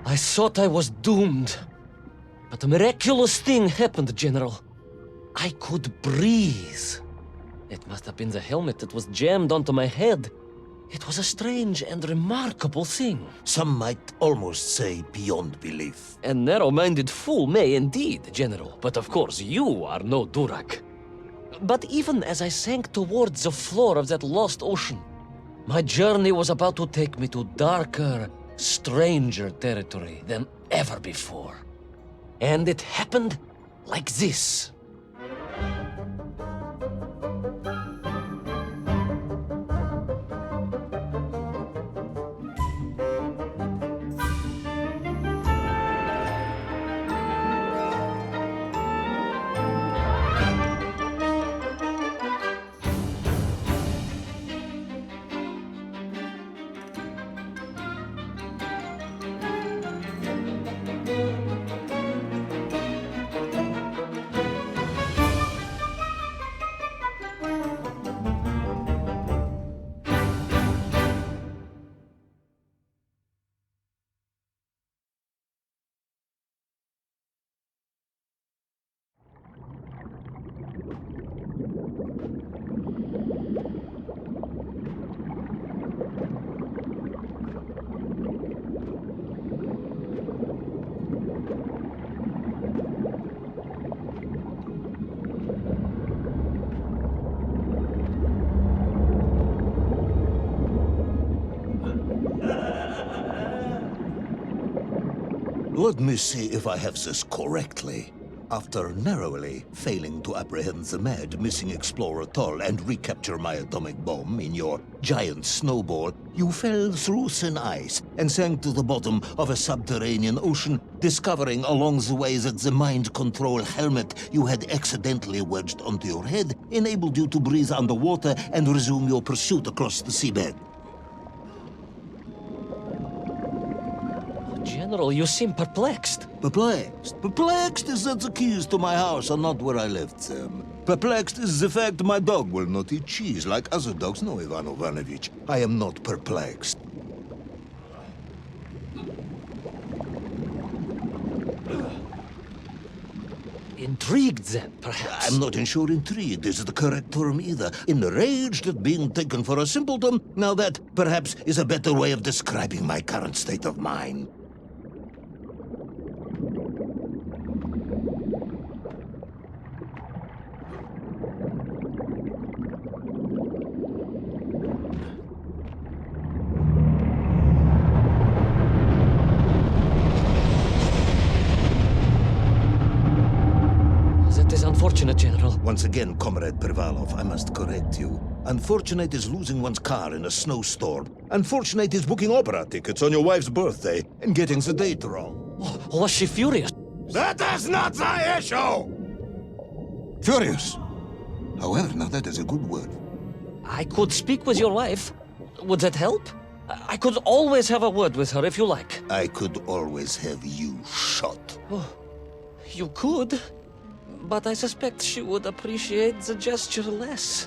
I thought I was doomed. But a miraculous thing happened, General. I could breathe. It must have been the helmet that was jammed onto my head. It was a strange and remarkable thing. Some might almost say beyond belief. A narrow-minded fool may indeed, General. But of course, you are no Durak. But even as I sank towards the floor of that lost ocean, my journey was about to take me to darker, stranger territory than ever before. And it happened like this. Let me see if I have this correctly. After narrowly failing to apprehend the mad missing explorer Toll and recapture my atomic bomb in your giant snowball, you fell through thin ice and sank to the bottom of a subterranean ocean, discovering along the way that the mind control helmet you had accidentally wedged onto your head enabled you to breathe underwater and resume your pursuit across the seabed. General, you seem perplexed. Perplexed? Perplexed is that the keys to my house are not where I left them. Perplexed is the fact my dog will not eat cheese like other dogs. No, Ivan Ivanovich, I am not perplexed. Intrigued, then, perhaps? I'm not sure intrigued is the correct term either. Enraged at being taken for a simpleton? Now that, perhaps, is a better way of describing my current state of mind. Unfortunate, General. Once again, Comrade Pervalov, I must correct you. Unfortunate is losing one's car in a snowstorm. Unfortunate is booking opera tickets on your wife's birthday and getting the date wrong. Oh, was she furious? That is not the issue! Furious. However, now that is a good word. I could speak with your wife. Would that help? I could always have a word with her if you like. I could always have you shot. Oh, you could. But I suspect she would appreciate the gesture less.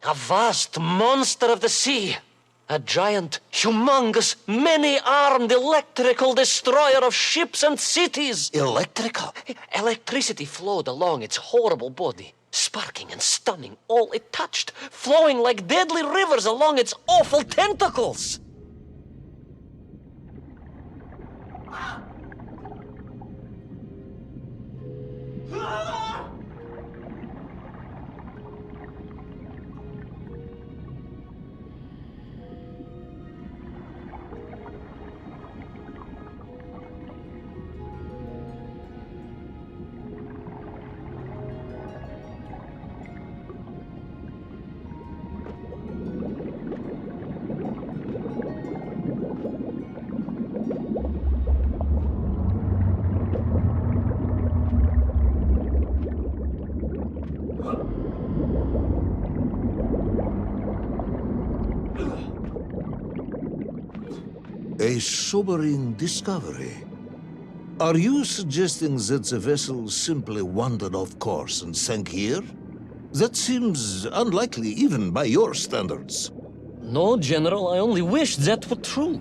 A vast monster of the sea. A giant, humongous, many-armed electrical destroyer of ships and cities. Electrical? Electricity flowed along its horrible body, sparking and stunning all it touched, flowing like deadly rivers along its awful tentacles. A sobering discovery. Are you suggesting that the vessel simply wandered off course and sank here? That seems unlikely even by your standards. No, General, I only wish that were true.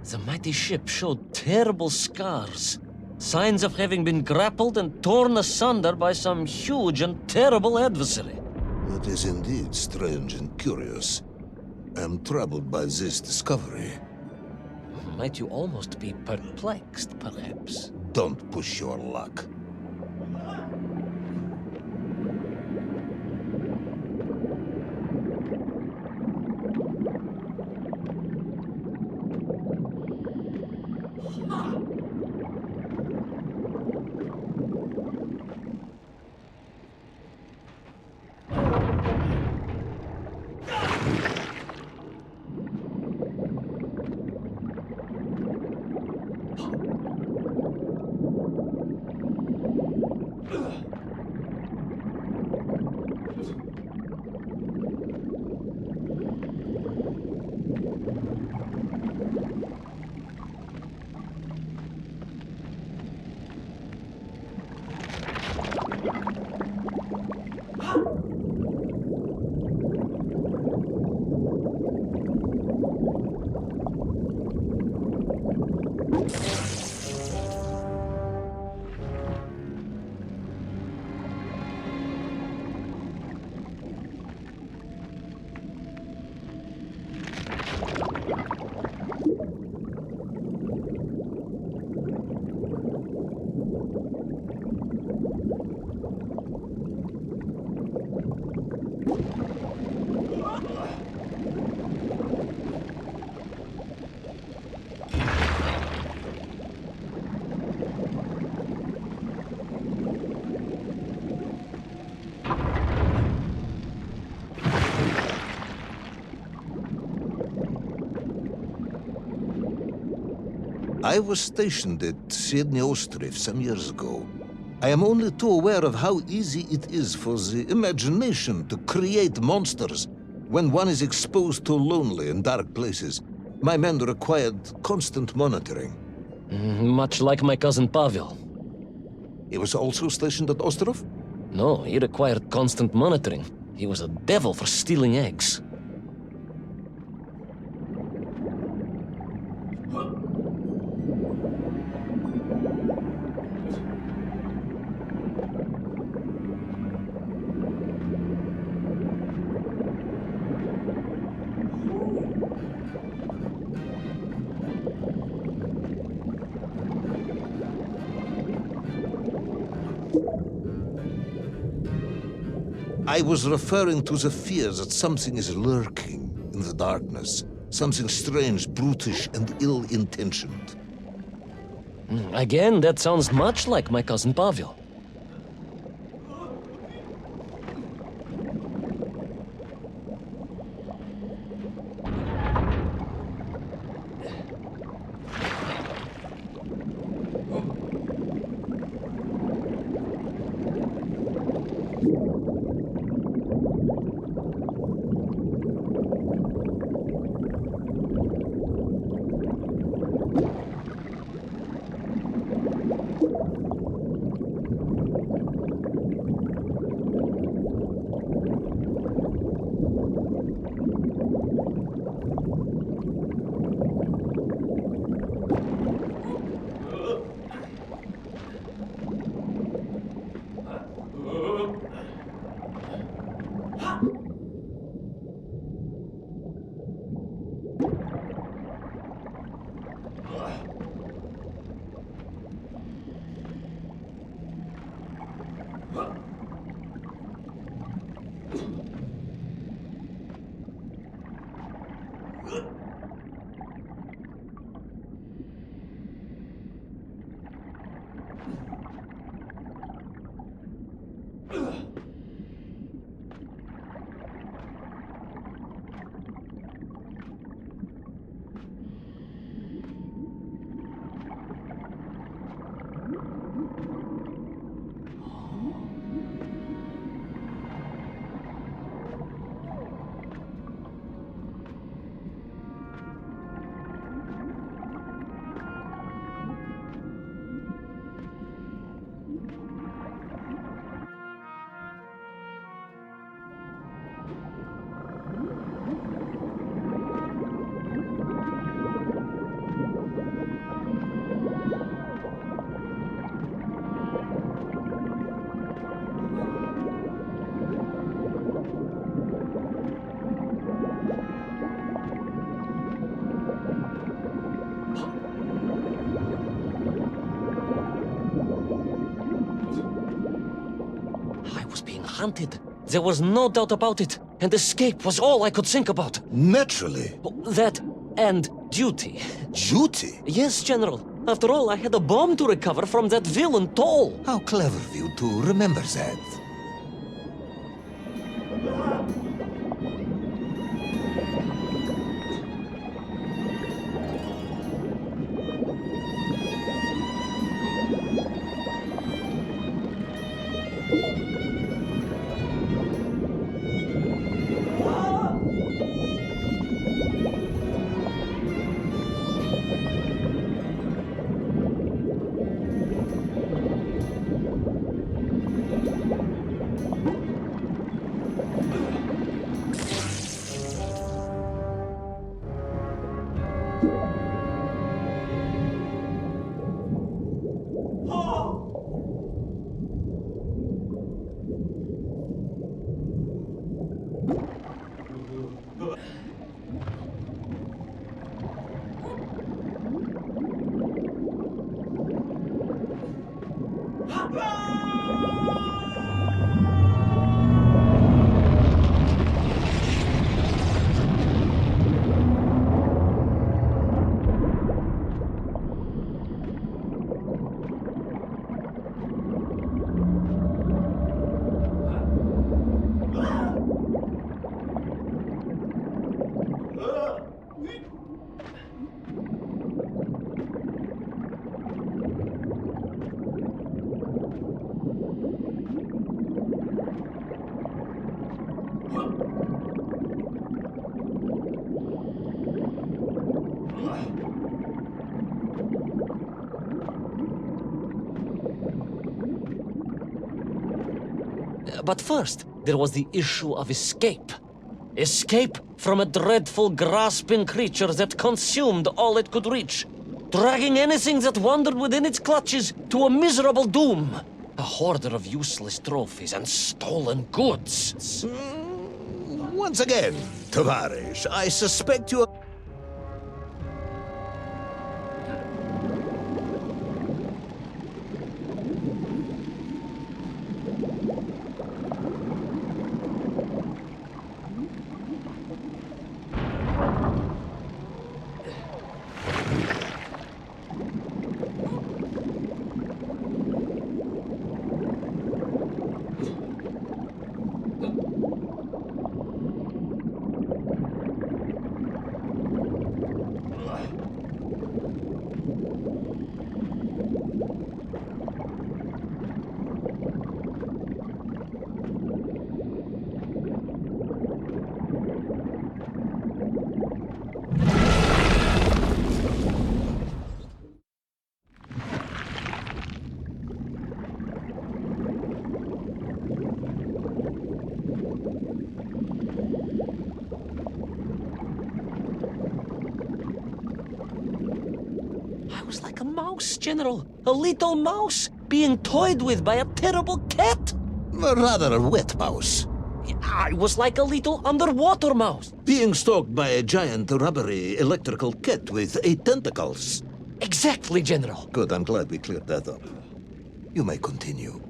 The mighty ship showed terrible scars, signs of having been grappled and torn asunder by some huge and terrible adversary. That is indeed strange and curious. I am troubled by this discovery. Might you almost be perplexed, perhaps? Don't push your luck. I was stationed at Sydney Ostrov some years ago. I am only too aware of how easy it is for the imagination to create monsters when one is exposed to lonely and dark places. My men required constant monitoring. Much like my cousin Pavel. He was also stationed at Ostrov? No, he required constant monitoring. He was a devil for stealing eggs. I was referring to the fear that something is lurking in the darkness. Something strange, brutish, and ill-intentioned. Again, that sounds much like my cousin Pavel. haunted. There was no doubt about it, and escape was all I could think about. Naturally. That and duty. Duty? Yes, General. After all, I had a bomb to recover from that villain Toll. How clever of you to remember that. But first, there was the issue of escape. Escape from a dreadful, grasping creature that consumed all it could reach, dragging anything that wandered within its clutches to a miserable doom. A hoarder of useless trophies and stolen goods. Once again, Tavarish, I suspect you are... I was like a mouse, General. A little mouse being toyed with by a terrible cat. Rather a wet mouse. I was like a little underwater mouse. Being stalked by a giant rubbery electrical cat with 8 tentacles. Exactly, General. Good, I'm glad we cleared that up. You may continue.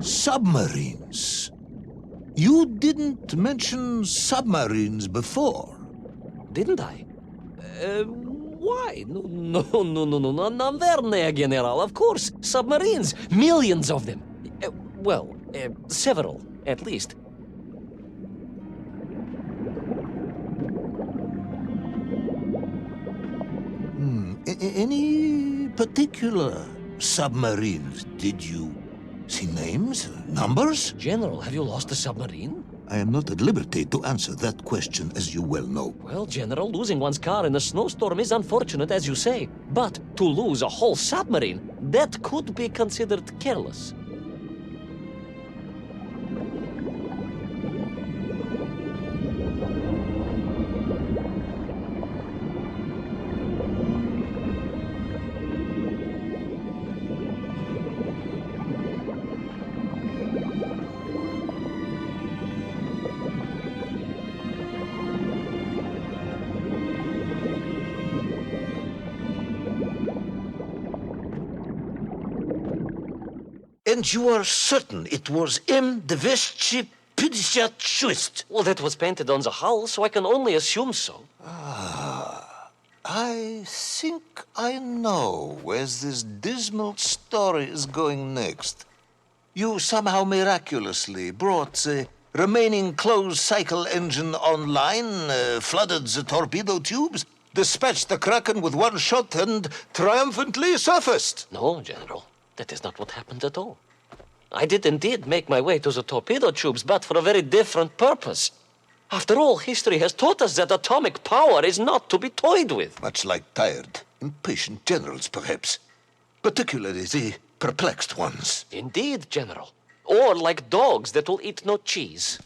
Submarines. You didn't mention submarines before. Didn't I? Why? No, naverné, General, of course. Submarines, millions of them. Several, at least. Any particular submarines? Did you see names, numbers? General, have you lost a submarine? I am not at liberty to answer that question, as you well know. Well, General, losing one's car in a snowstorm is unfortunate, as you say. But to lose a whole submarine, that could be considered careless. And you are certain it was M. 256? Well, that was painted on the hull, so I can only assume so. I think I know where this dismal story is going next. You somehow miraculously brought the remaining closed cycle engine online, flooded the torpedo tubes, dispatched the Kraken with one shot, and triumphantly surfaced. No, General, that is not what happened at all. I did indeed make my way to the torpedo tubes, but for a very different purpose. After all, history has taught us that atomic power is not to be toyed with. Much like tired, impatient generals, perhaps. Particularly the perplexed ones. Indeed, General. Or like dogs that will eat no cheese.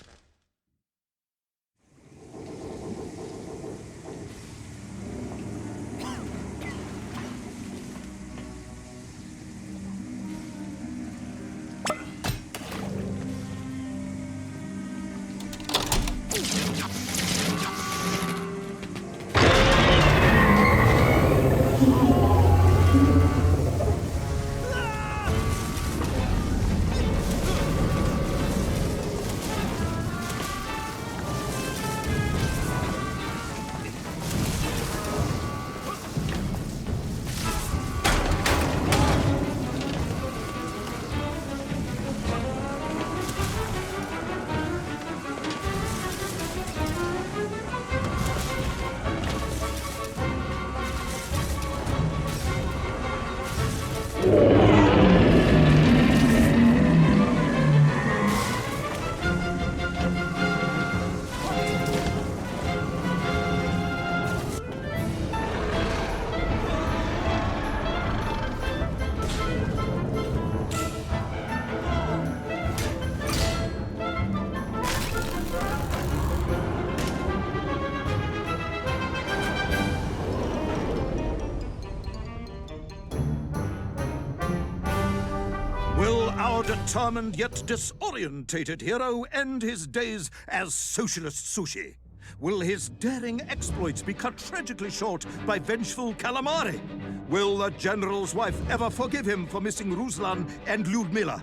Will our determined yet disorientated hero end his days as socialist sushi? Will his daring exploits be cut tragically short by vengeful calamari? Will the general's wife ever forgive him for missing Ruslan and Lyudmila?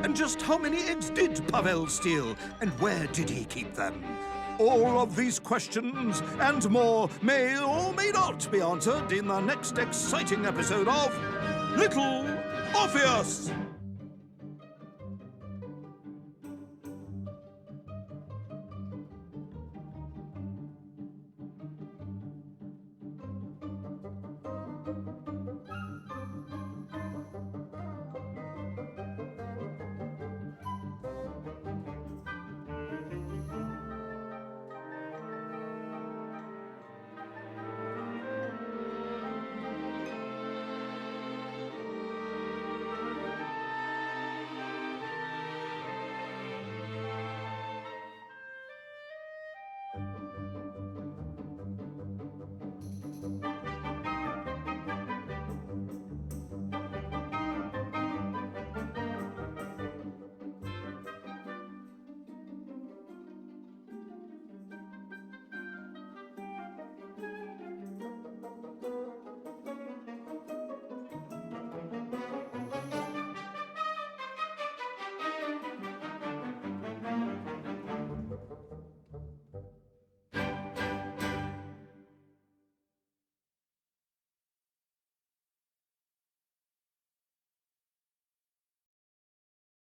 And just how many eggs did Pavel steal, and where did he keep them? All of these questions and more may or may not be answered in the next exciting episode of Little Orpheus!